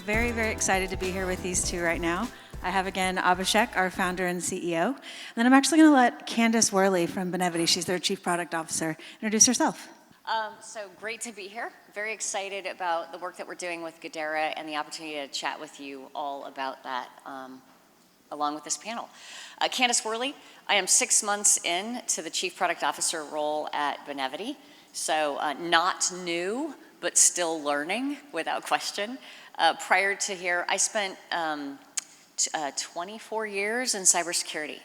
very, very excited to be here with these two right now. I have again Abhishek, our founder and CEO. And then I'm actually going to let Candace Worley from Benevity, she's their Chief Product Officer, introduce herself. So great to be here. Very excited about the work that we're doing with Goodera and the opportunity to chat with you all about that along with this panel. Candace Worley, I am 6 months in to the Chief Product Officer role at Benevity. So not new, but still learning without question. Prior to here, I spent 24 years in cybersecurity.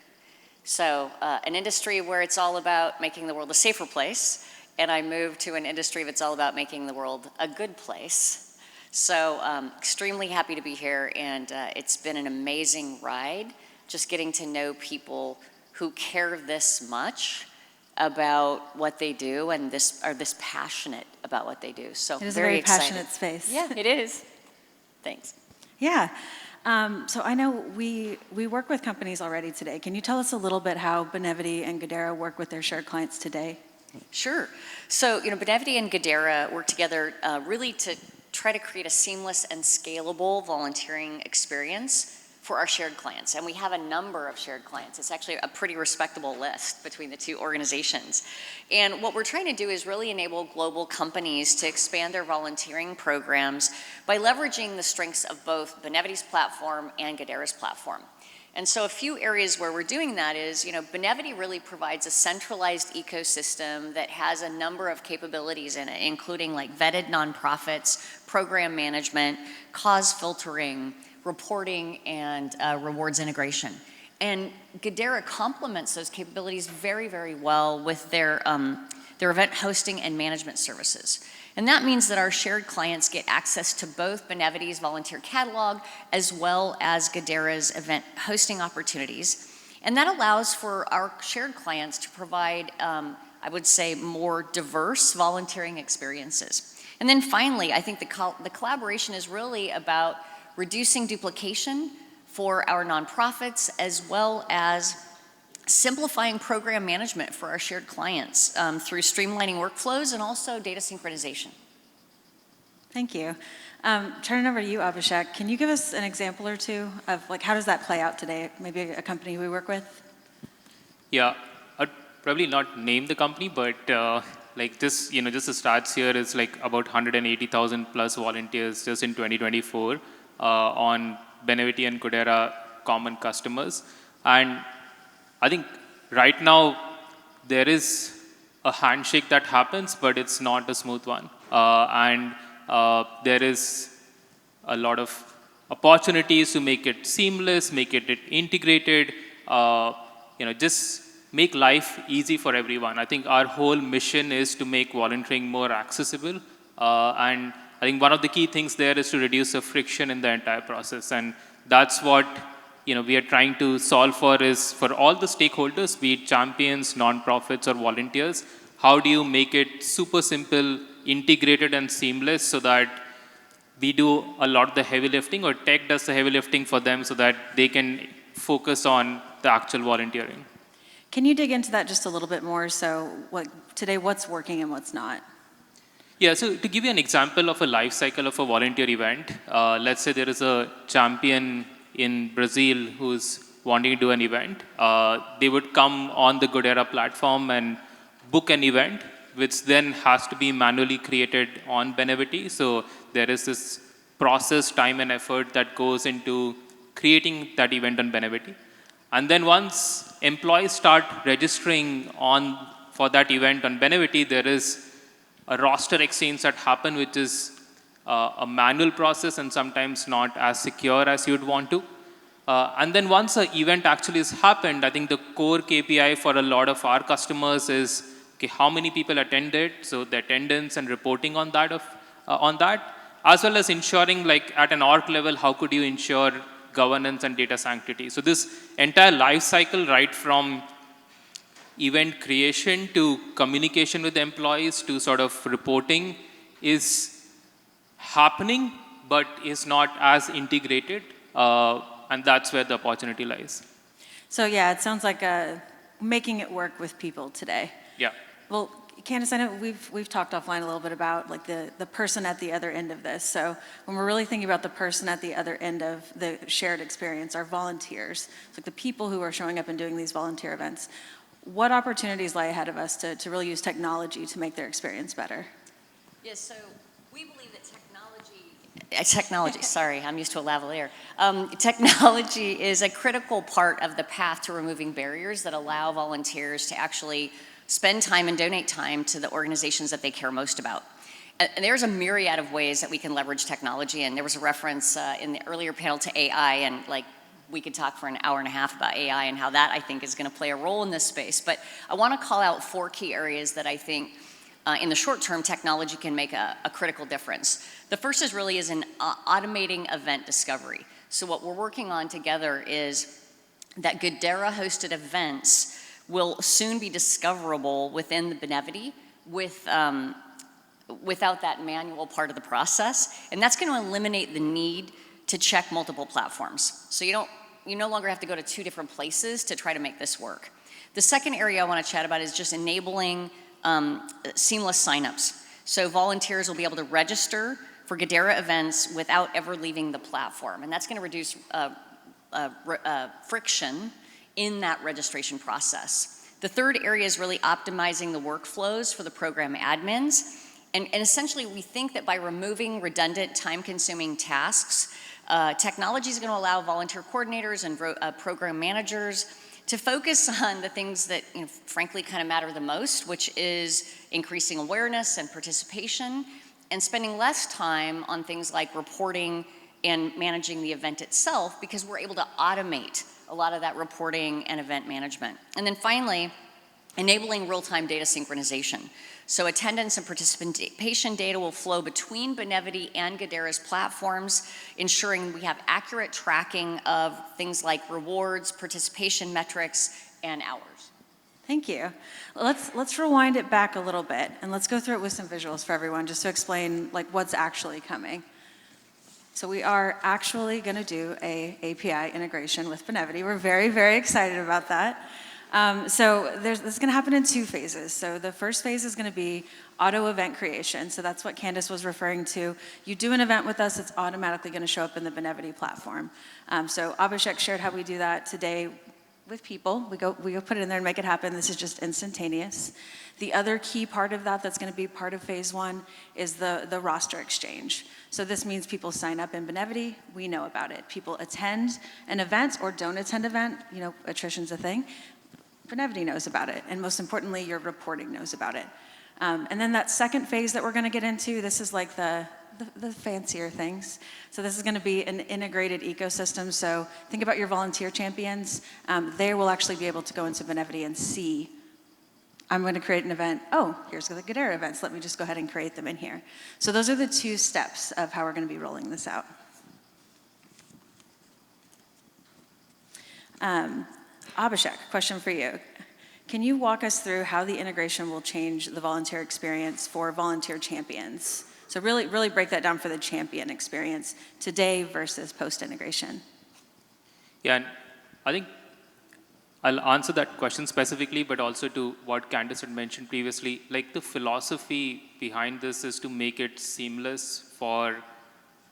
So an industry where it's all about making the world a safer place, and I moved to an industry that's all about making the world a good place. So extremely happy to be here, and it's been an amazing ride, just getting to know people who care this much about what they do and are this passionate about what they do. So it is very a very excited. Passionate space. Yeah, it is. Thanks. Yeah. So I know we work with companies already today. Can you tell us a little bit how Benevity and Goodera work with their shared clients today? Sure. So, Benevity and Goodera work together really to try to create a seamless and scalable volunteering experience for our shared clients. And we have a number of shared clients. It's actually a pretty respectable list between the two organizations. And what we're trying to do is really enable global companies to expand their volunteering programs by leveraging the strengths of both Benevity's platform and Goodera's platform. And so a few areas where we're doing that is, Benevity really provides a centralized ecosystem that has a number of capabilities in it, including like vetted nonprofits, program management, cause filtering, reporting, and rewards integration. And Goodera complements those capabilities very, very well with their event hosting and management services. And that means that our shared clients get access to both Benevity's volunteer catalog as well as Goodera's event hosting opportunities. And that allows for our shared clients to provide, I would say, more diverse volunteering experiences. And then finally, I think the collaboration is really about reducing duplication for our nonprofits as well as simplifying program management for our shared clients through streamlining workflows and also data synchronization. Thank you. Turning over to you, Abhishek, can you give us an example or two of how does that play out today? Maybe a company we work with? Yeah, I'd probably not name the company, but just the stats here is about 180,000 plus volunteers just in 2024 on Benevity and Goodera common customers. And I think right now there is a handshake that happens, but it's not a smooth one. There is a lot of opportunities to make it seamless, make it integrated, just make life easy for everyone. I think our whole mission is to make volunteering more accessible. And I think one of the key things there is to reduce the friction in the entire process. And that's what we are trying to solve for is for all the stakeholders, be it champions, nonprofits, or volunteers, how do you make it super simple, integrated, and seamless so that we do a lot of the heavy lifting or tech does the heavy lifting for them so that they can focus on the actual volunteering. Can you dig into that just a little bit more? So today, what's working and what's not? Yeah, so to give you an example of a life cycle of a volunteer event, let's say there is a champion in Brazil who's wanting to do an event. They would come on the Goodera platform and book an event, which then has to be manually created on Benevity. So there is this process, time, and effort that goes into creating that event on Benevity. And then once employees start registering for that event on Benevity, there is a roster exchange that happen, which is a manual process and sometimes not as secure as you'd want to. And then once an event actually has happened, I think the core KPI for a lot of our customers is how many people attended, so the attendance and reporting on that, as well as ensuring at an org level, how could you ensure governance and data sanctity. So this entire life cycle, right from event creation to communication with employees to sort of reporting is happening, but is not as integrated. And that's where the opportunity lies. So yeah, it sounds like making it work with people today. Yeah. Well, Candace, I know we've talked offline a little bit about like the person at the other end of this. So when we're really thinking about the person at the other end of the shared experience, our volunteers, like the people who are showing up and doing these volunteer events, what opportunities lie ahead of us to really use technology to make their experience better? Yes, so we believe that technology, sorry, I'm used to a lavalier. Technology is a critical part of the path to removing barriers that allow volunteers to actually spend time and donate time to the organizations that they care most about. And there's a myriad of ways that we can leverage technology, and there was a reference in the earlier panel to AI, and like we could talk for an hour and a half about AI and how that I think is going to play a role in this space. But I want to call out 4 key areas that I think in the short term technology can make a critical difference. The first is really in automating event discovery. So what we're working on together is that Goodera hosted events will soon be discoverable within the Benevity without that manual part of the process. And that's going to eliminate the need to check multiple platforms. So you no longer have to go to 2 different places to try to make this work. The second area I want to chat about is just enabling seamless signups. So volunteers will be able to register for Goodera events without ever leaving the platform. And that's going to reduce friction in that registration process. The third area is really optimizing the workflows for the program admins. And essentially, we think that by removing redundant, time-consuming tasks, technology is going to allow volunteer coordinators and program managers to focus on the things that, frankly, kind of matter the most, which is increasing awareness and participation, and spending less time on things like reporting and managing the event itself, because we're able to automate a lot of that reporting and event management. And then finally, enabling real-time data synchronization. So attendance and participation data will flow between Benevity and Goodera's platforms, ensuring we have accurate tracking of things like rewards, participation metrics, and hours. Thank you. Let's rewind it back a little bit, and let's go through it with some visuals for everyone, just to explain like what's actually coming. So we are actually going to do a API integration with Benevity. We're very, very excited about that. So this is going to happen in 2 phases. So the first phase is going to be auto event creation. So that's what Candace was referring to. You do an event with us, it's automatically going to show up in the Benevity platform. So Abhishek shared how we do that today with people. We go put it in there and make it happen. This is just instantaneous. The other key part of that that's going to be part of phase 1 is the roster exchange. So this means people sign up in Benevity, we know about it. People attend an event or don't attend an event, attrition's a thing. Benevity knows about it, and most importantly, your reporting knows about it. And then that second phase that we're going to get into, this is like the fancier things. So this is going to be an integrated ecosystem. So think about your volunteer champions. They will actually be able to go into Benevity and see, I'm going to create an event. Oh, here's the Goodera events. Let me just go ahead and create them in here. So those are the 2 steps of how we're going to be rolling this out. Abhishek, question for you. Can you walk us through how the integration will change the volunteer experience for volunteer champions? So really break that down for the champion experience today versus post-integration. Yeah, and I think I'll answer that question specifically, but also to what Candace had mentioned previously. Like the philosophy behind this is to make it seamless for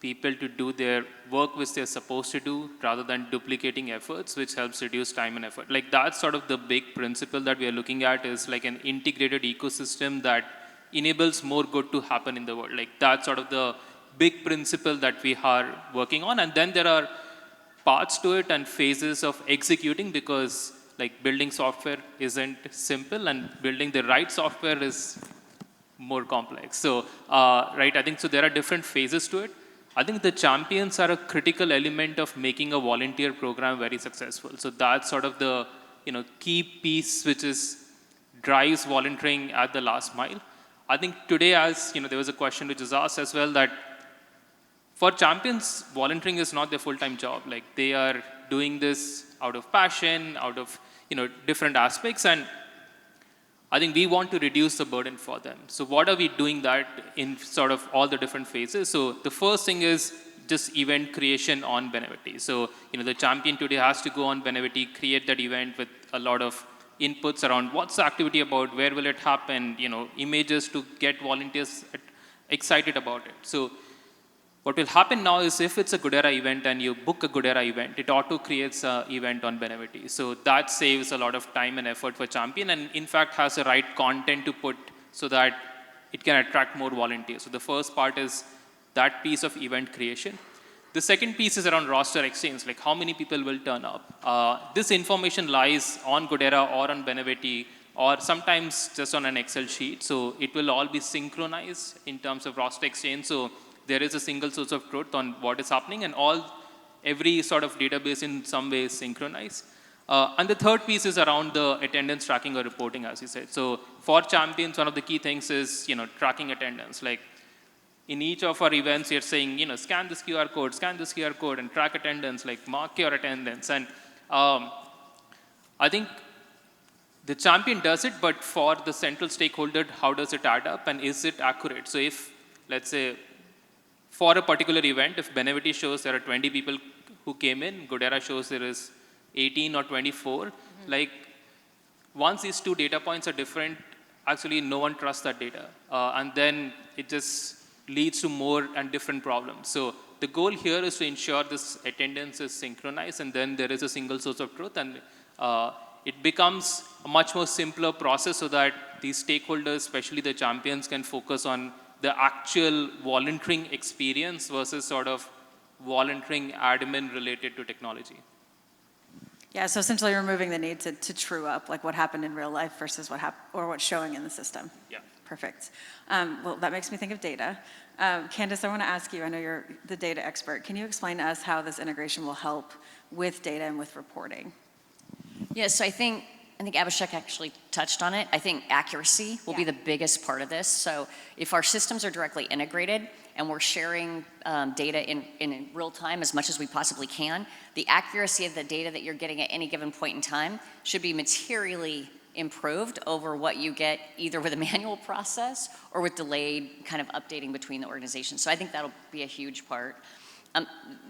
people to do their work which they're supposed to do rather than duplicating efforts, which helps reduce time and effort. Like that's sort of the big principle that we are looking at, is like an integrated ecosystem that enables more good to happen in the world. Like that's sort of the big principle that we are working on. And then there are parts to it and phases of executing, because like building software isn't simple and building the right software is more complex. So, right, I think so there are different phases to it. I think the champions are a critical element of making a volunteer program very successful. So that's sort of the key piece which drives volunteering at the last mile. I think today, as there was a question which was asked as well, that for champions, volunteering is not their full-time job. Like they are doing this out of passion, out of different aspects, and I think we want to reduce the burden for them. So what are we doing that in sort of all the different phases? So the first thing is just event creation on Benevity. So the champion today has to go on Benevity, create that event with a lot of inputs around what's the activity about, where will it happen, images to get volunteers excited about it. So what will happen now is if it's a Goodera event and you book a Goodera event, it auto creates an event on Benevity. So that saves a lot of time and effort for champion, and in fact has the right content to put so that it can attract more volunteers. So the first part is that piece of event creation. The second piece is around roster exchange, like how many people will turn up. This information lies on Goodera or on Benevity or sometimes just on an Excel sheet. So it will all be synchronized in terms of roster exchange. So there is a single source of truth on what is happening, and every sort of database in some way is synchronized. And the third piece is around the attendance tracking or reporting, as you said. So for champions, one of the key things is tracking attendance. Like in each of our events, you're saying, scan this QR code, and track attendance, like mark your attendance. And I think the champion does it, but for the central stakeholder, how does it add up, and is it accurate? So if, let's say, for a particular event, if Benevity shows there are 20 people who came in, Goodera shows there is 18 or 24, like once these two data points are different, actually no one trusts that data. And then it just leads to more and different problems. So the goal here is to ensure this attendance is synchronized, and then there is a single source of truth, and it becomes a much more simpler process so that these stakeholders, especially the champions, can focus on the actual volunteering experience versus sort of volunteering admin related to technology. Yeah, so essentially removing the need to true up, like what happened in real life versus what's showing in the system. Yeah. Perfect. Well, that makes me think of data. Candace, I want to ask you, I know you're the data expert. Can you explain to us how this integration will help with data and with reporting? Yes, so I think Abhishek actually touched on it. I think accuracy will be the biggest part of this. So if our systems are directly integrated and we're sharing data in real time as much as we possibly can, the accuracy of the data that you're getting at any given point in time should be materially improved over what you get either with a manual process or with delayed kind of updating between the organizations. So I think that'll be a huge part.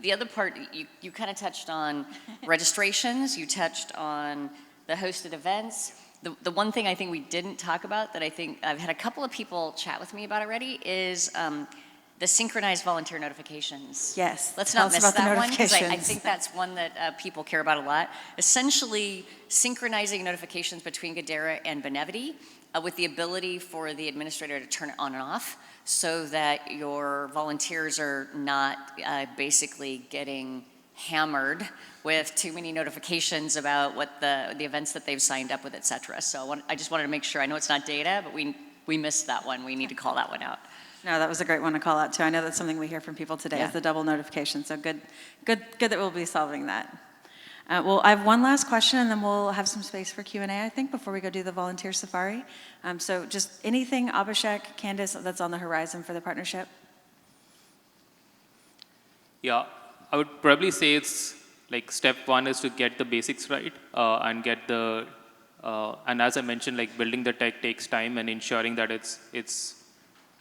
The other part, you kind of touched on registrations, you touched on the hosted events. The one thing I think we didn't talk about that I think I've had a couple of people chat with me about already is the synchronized volunteer notifications. Yes. Let's Tell not us miss about the that one, because I notifications. think that's one that people care about a lot. Essentially, synchronizing notifications between Goodera and Benevity with the ability for the administrator to turn it on and off so that your volunteers are not basically getting hammered with too many notifications about what the events that they've signed up with, et cetera. So I just wanted to make sure, I know it's not data, but we missed that one. We need to call that one out. No, that was a great one to call out too. I know that's something we hear from people today is the double notification. So good that we'll be solving that. Well, I have one last question, and then we'll have some space for Q&A, I think, before we go do the volunteer safari. So just anything, Abhishek, Candace, that's on the horizon for the partnership? Yeah, I would probably say it's like step one is to get the basics right and get the, and as I mentioned, like building the tech takes time, and ensuring that it's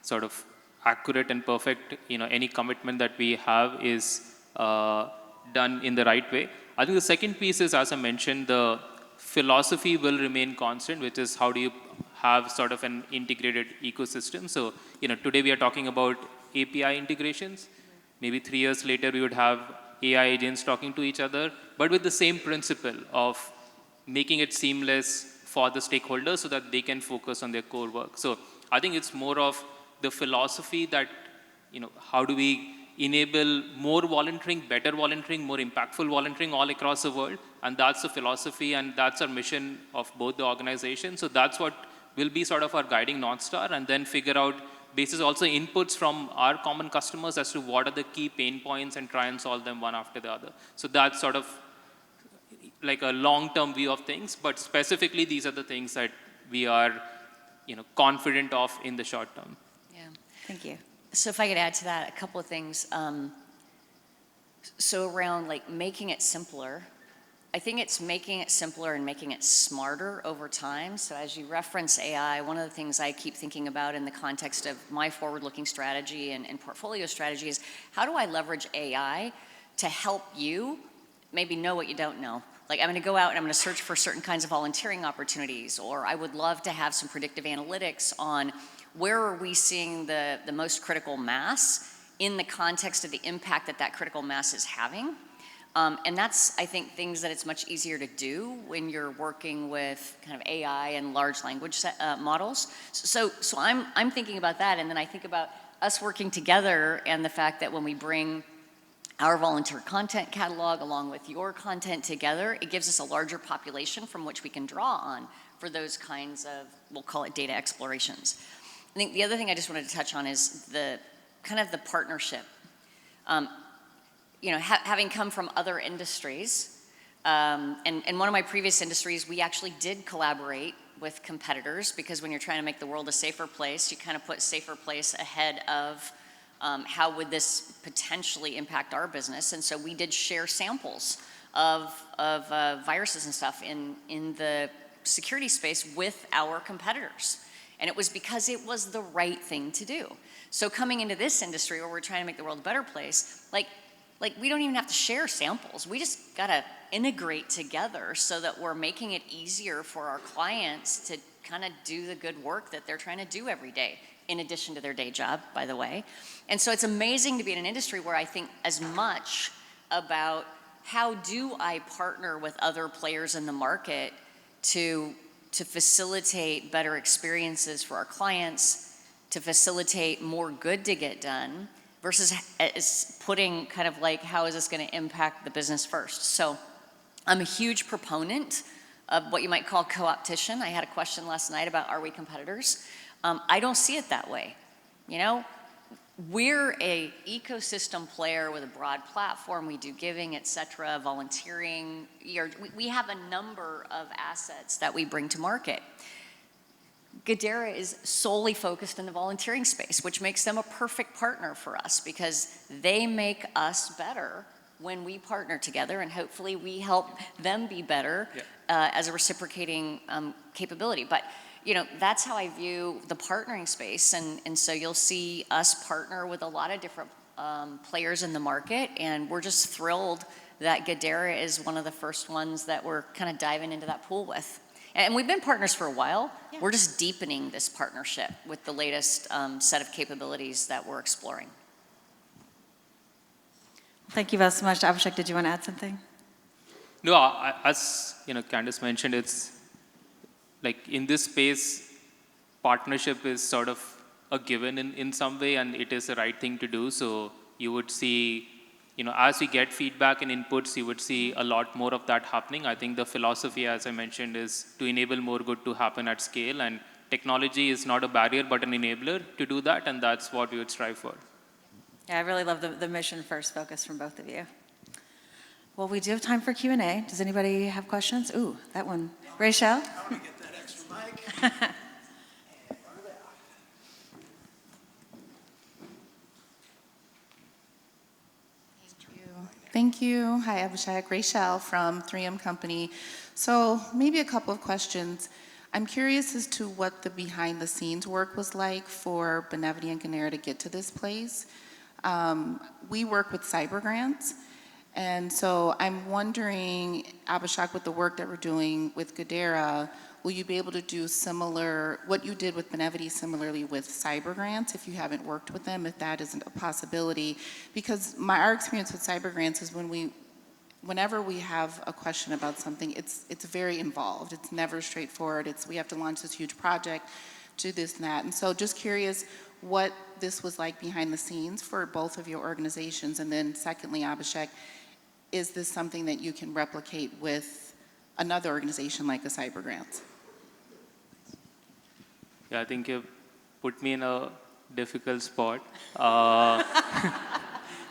sort of accurate and perfect. Any commitment that we have is done in the right way. I think the second piece is, as I mentioned, the philosophy will remain constant, which is how do you have sort of an integrated ecosystem. So, today we are talking about API integrations. Maybe 3 years later, we would have AI agents talking to each other, but with the same principle of making it seamless for the stakeholders so that they can focus on their core work. So I think it's more of the philosophy that, how do we enable more volunteering, better volunteering, more impactful volunteering all across the world. And that's the philosophy, and that's our mission of both the organizations. So that's what will be sort of our guiding North Star, and then figure out, basis also inputs from our common customers as to what are the key pain points and try and solve them one after the other. So that's sort of like a long-term view of things, but specifically these are the things that we are confident of in the short term. Yeah. Thank you. So if I could add to that, a couple of things. So around like making it simpler, I think it's making it simpler and making it smarter over time. So as you reference AI, one of the things I keep thinking about in the context of my forward-looking strategy and portfolio strategy is, how do I leverage AI to help you maybe know what you don't know, Like, I'm going to go out and I'm going to search for certain kinds of volunteering opportunities, or I would love to have some predictive analytics on where are we seeing the most critical mass in the context of the impact that that critical mass is having. And that's, I think, things that it's much easier to do when you're working with kind of AI and large language models. So I'm thinking about that, and then I think about us working together and the fact that when we bring our volunteer content catalog along with your content together, it gives us a larger population from which we can draw on for those kinds of, we'll call it data explorations. I think the other thing I just wanted to touch on is the kind of the partnership. You know, having come from other industries, and one of my previous industries, we actually did collaborate with competitors, because when you're trying to make the world a safer place, you kind of put safer place ahead of how would this potentially impact our business. And so we did share samples of viruses and stuff in the security space with our competitors. And it was because it was the right thing to do. So coming into this industry where we're trying to make the world a better place, like we don't even have to share samples. We just gotta integrate together so that we're making it easier for our clients to kind of do the good work that they're trying to do every day, in addition to their day job, by the way. And so it's amazing to be in an industry where I think as much about how do I partner with other players in the market to facilitate better experiences for our clients, to facilitate more good to get done, versus putting kind of like, how is this going to impact the business first? So I'm a huge proponent of what you might call co-opetition. I had a question last night about, are we competitors? I don't see it that way. You know, we're a ecosystem player with a broad platform. We do giving, et cetera, volunteering. We have a number of assets that we bring to market. Goodera is solely focused in the volunteering space, which makes them a perfect partner for us, because they make us better when we partner together, and hopefully we help them be better as a reciprocating capability. But you know, that's how I view the partnering space, and so you'll see us partner with a lot of different players in the market, and we're just thrilled that Goodera is one of the first ones that we're kind of diving into that pool with. And we've been partners for a while. Yeah. We're just deepening this partnership with the latest set of capabilities that we're exploring. Thank you so much. Abhishek, did you want to add something? No, as you know, Candace mentioned, it's like in this space, partnership is sort of a given in some way, and it is the right thing to do. So you would see, you know, as we get feedback and inputs, you would see a lot more of that happening. I think the philosophy, as I mentioned, is to enable more good to happen at scale, and technology is not a barrier but an enabler to do that, and that's what we would strive for. Yeah, I really love the mission first focus from both of you. Well, we do have time for Q&A. Does anybody have questions? Ooh, that one. Rachel? I want to get that extra mic. Thank you. Hi, Abhishek. Rachel from 3M Company. So maybe a couple of questions. I'm curious as to what the behind-the-scenes work was like for Benevity and Goodera to get to this place. We work with cyber grants, and so I'm wondering, Abhishek, with the work that we're doing with Goodera, will you be able to do similar, what you did with Benevity similarly with cyber grants, if you haven't worked with them, if that isn't a possibility? Because our experience with cyber grants is whenever we have a question about something, it's very involved. It's never straightforward. We have to launch this huge project, do this and that. And so just curious what this was like behind the scenes for both of your organizations. And then secondly, Abhishek, is this something that you can replicate with another organization like a cyber grants? Yeah, I think you've put me in a difficult spot.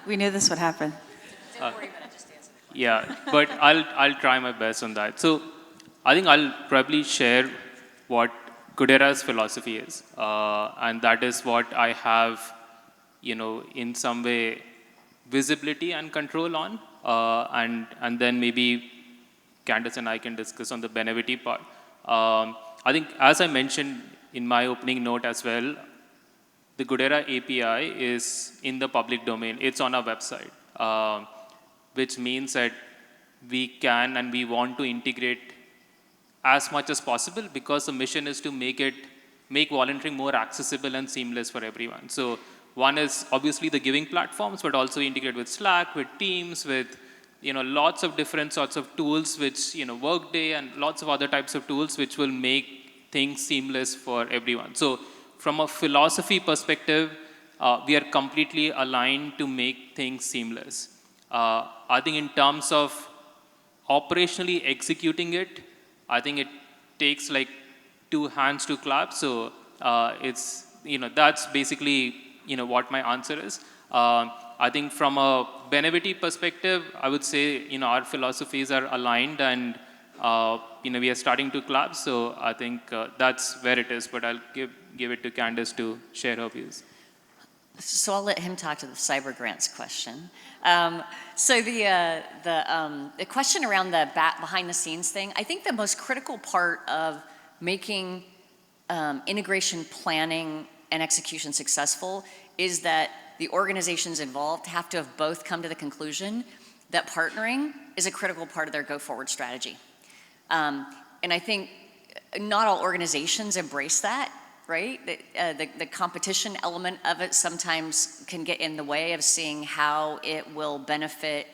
We knew this would happen. Don't worry about it, just answer the question. Yeah, but I'll try my best on that. So I think I'll probably share what Goodera's philosophy is, and that is what I have, you know, in some way visibility and control on, and then maybe Candace and I can discuss on the Benevity part. I think, as I mentioned in my opening note as well, the Goodera API is in the public domain. It's on our website, which means that we can and we want to integrate as much as possible, because the mission is to make volunteering more accessible and seamless for everyone. So one is obviously the giving platforms, but also integrate with Slack, with Teams, with lots of different sorts of tools, which Workday and lots of other types of tools, which will make things seamless for everyone. So from a philosophy perspective, we are completely aligned to make things seamless. I think in terms of operationally executing it, I think it takes like 2 hands to clap. So it's, that's basically, what my answer is. I think from a Benevity perspective, I would say, our philosophies are aligned, and, we are starting to clap. So I think that's where it is, but I'll give it to Candace to share her views. So I'll let him talk to the cyber grants question. So the question around the behind the scenes thing, I think the most critical part of making integration planning and execution successful is that the organizations involved have to have both come to the conclusion that partnering is a critical part of their go-forward strategy. And I think not all organizations embrace that, right? The competition element of it sometimes can get in the way of seeing how it will benefit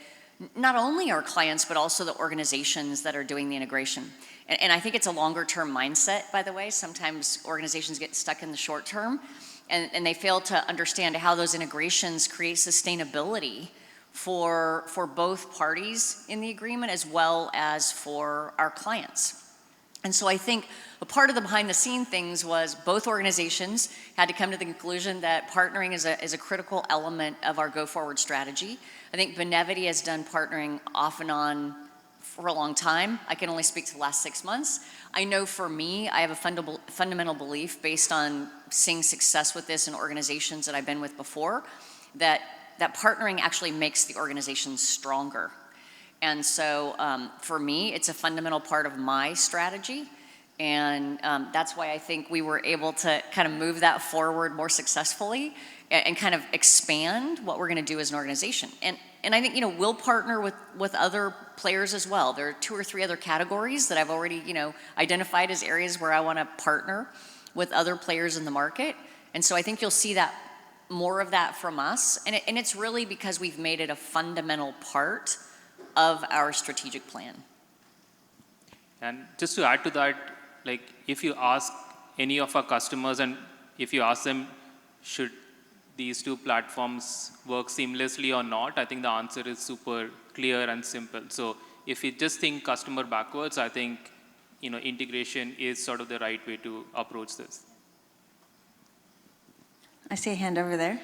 not only our clients, but also the organizations that are doing the integration. And I think it's a longer term mindset, by the way. Sometimes organizations get stuck in the short term, and they fail to understand how those integrations create sustainability for both parties in the agreement as well as for our clients. And so I think a part of the behind the scene things was both organizations had to come to the conclusion that partnering is a critical element of our go forward strategy. I think Benevity has done partnering off and on for a long time. I can only speak to the last 6 months. I know for me, I have a fundamental belief based on seeing success with this in organizations that I've been with before, that partnering actually makes the organization stronger. And so for me, it's a fundamental part of my strategy. And that's why I think we were able to kind of move that forward more successfully and kind of expand what we're going to do as an organization. And I think, we'll partner with other players as well. There are 2 or 3 other categories that I've already, identified as areas where I want to partner with other players in the market. And so I think you'll see that more of that from us. And it's really because we've made it a fundamental part of our strategic plan. And just to add to that, like if you ask any of our customers and if you ask them, should these 2 platforms work seamlessly or not, I think the answer is super clear and simple. So if you just think customer backwards, I think, integration is sort of the right way to approach this. I see a hand over there.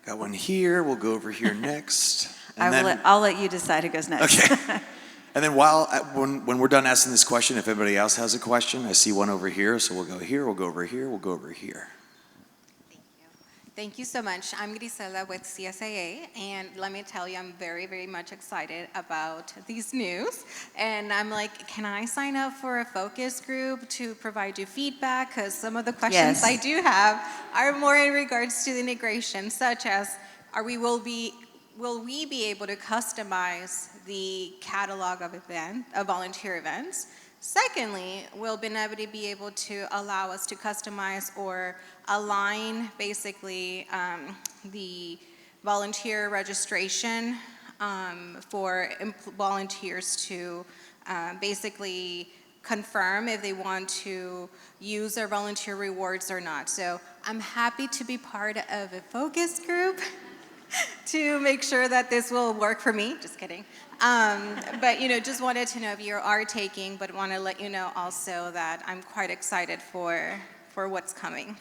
Got one here. We'll go over here next. And I'll let you decide who goes next. Okay. And then when we're done asking this question, if anybody else has a question, I see one over here. So we'll go here, we'll go over here, we'll go over here. Thank you so much. I'm Grisela with CSAA, and let me tell you, I'm very, very much excited about these news. And I'm like, can I sign up for a focus group to provide you feedback? Because some of the questions Yes. I do have are more in regards to the integration, such as, will we be able to customize the catalog of volunteer events? Secondly, will Benevity be able to allow us to customize or align basically the volunteer registration for volunteers to basically confirm if they want to use their volunteer rewards or not? So I'm happy to be part of a focus group to make sure that this will work for me. Just kidding. But just wanted to know if you are taking, but want to let you know also that I'm quite excited for what's coming.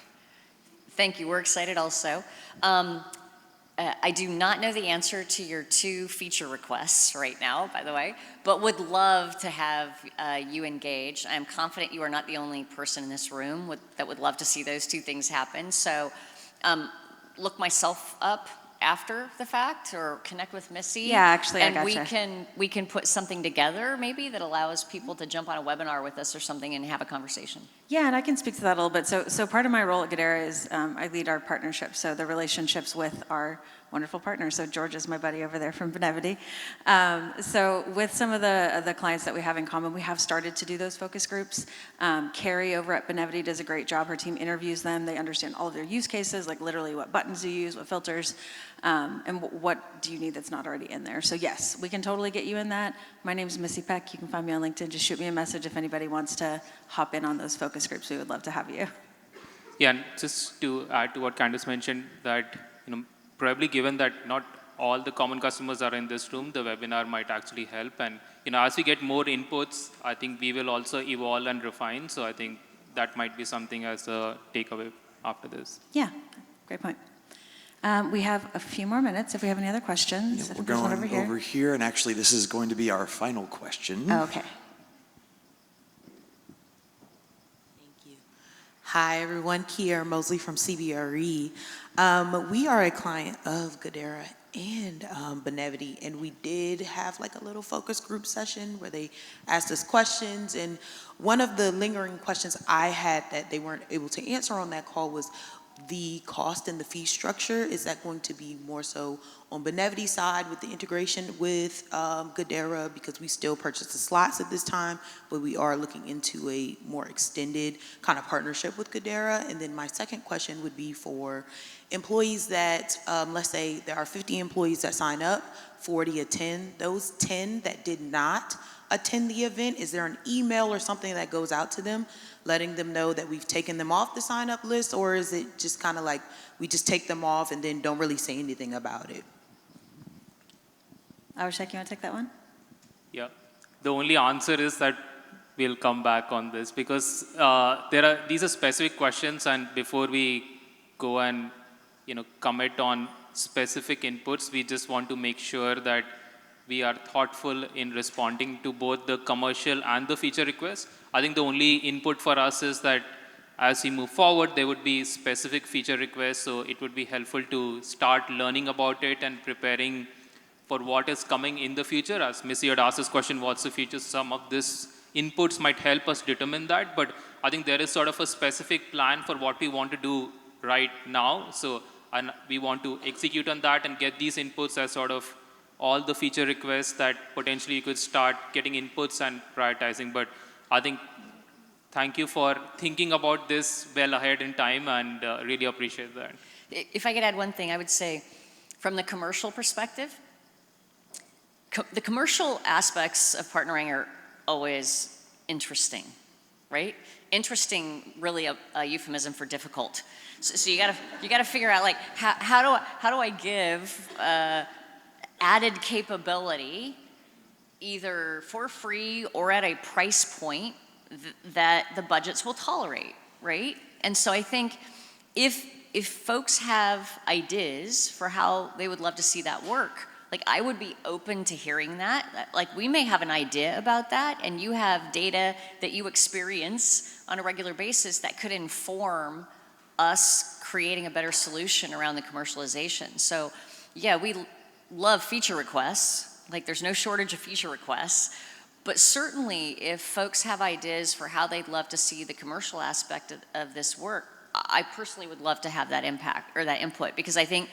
Thank you. We're excited also. I do not know the answer to your 2 feature requests right now, by the way, but would love to have you engaged. I'm confident you are not the only person in this room that would love to see those 2 things happen. So look myself up after the fact or connect with Missy. Yeah, actually, I gotcha. And we can put something together maybe that allows people to jump on a webinar with us or something and have a conversation. Yeah, and I can speak to that a little bit. So part of my role at Goodera is I lead our partnerships, so the relationships with our wonderful partners. So George is my buddy over there from Benevity. So with some of the clients that we have in common, we have started to do those focus groups. Carrie over at Benevity does a great job. Her team interviews them. They understand all of their use cases, like literally what buttons you use, what filters, and what do you need that's not already in there. So yes, we can totally get you in that. My name is Missy Peck. You can find me on LinkedIn. Just shoot me a message if anybody wants to hop in on those focus groups. We would love to have you. Yeah, and just to add to what Candace mentioned, that probably given that not all the common customers are in this room, the webinar might actually help. And as we get more inputs, I think we will also evolve and refine. So I think that might be something as a takeaway after this. Yeah, great point. We have a few more minutes if we have any other questions. We're There's one going over here, and actually this is going to be our final question. Oh, okay. Hi, everyone. Kiera Mosley from CBRE. We are a client of Goodera and Benevity, and we did have like a little focus group session where they asked us questions. And one of the lingering questions I had that they weren't able to answer on that call was the cost and the fee structure. Is that going to be more so on Benevity's side with the integration with Goodera, because we still purchase the slots at this time, but we are looking into a more extended kind of partnership with Goodera? And then my second question would be for employees that, let's say there are 50 employees that sign up, 40 attend. Those 10 that did not attend the event, is there an email or something that goes out to them letting them know that we've taken them off the sign up list, or is it just kind of like we just take them off and then don't really say anything about it? Abhishek, you want to take that one? Yeah, the only answer is that we'll come back on this, because these are specific questions, and before we go and commit on specific inputs, we just want to make sure that we are thoughtful in responding to both the commercial and the feature requests. I think the only input for us is that as we move forward, there would be specific feature requests, so it would be helpful to start learning about it and preparing for what is coming in the future. As Missy had asked this question, what's the future? Some of these inputs might help us determine that, but I think there is sort of a specific plan for what we want to do right now. So and we want to execute on that and get these inputs as sort of all the feature requests that potentially you could start getting inputs and prioritizing. But I think thank you for thinking about this well ahead in time, and really appreciate that. If I could add one thing, I would say from the commercial perspective, the commercial aspects of partnering are always interesting, right? Interesting, really a euphemism for difficult. So you gotta figure out like how do I give added capability either for free or at a price point that the budgets will tolerate, right? And so I think if folks have ideas for how they would love to see that work, like I would be open to hearing that. Like we may have an idea about that, and you have data that you experience on a regular basis that could inform us creating a better solution around the commercialization. So yeah, we love feature requests. Like there's no shortage of feature requests. But certainly if folks have ideas for how they'd love to see the commercial aspect of this work, I personally would love to have that impact or that input, because I think,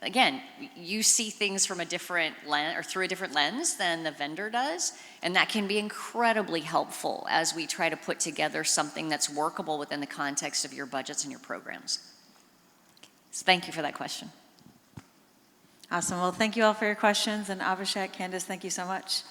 again, you see things from a different lens or through a different lens than the vendor does, and that can be incredibly helpful as we try to put together something that's workable within the context of your budgets and your programs. So thank you for that question. Awesome. Well, thank you all for your questions, and Abhishek, Candace, thank you so much.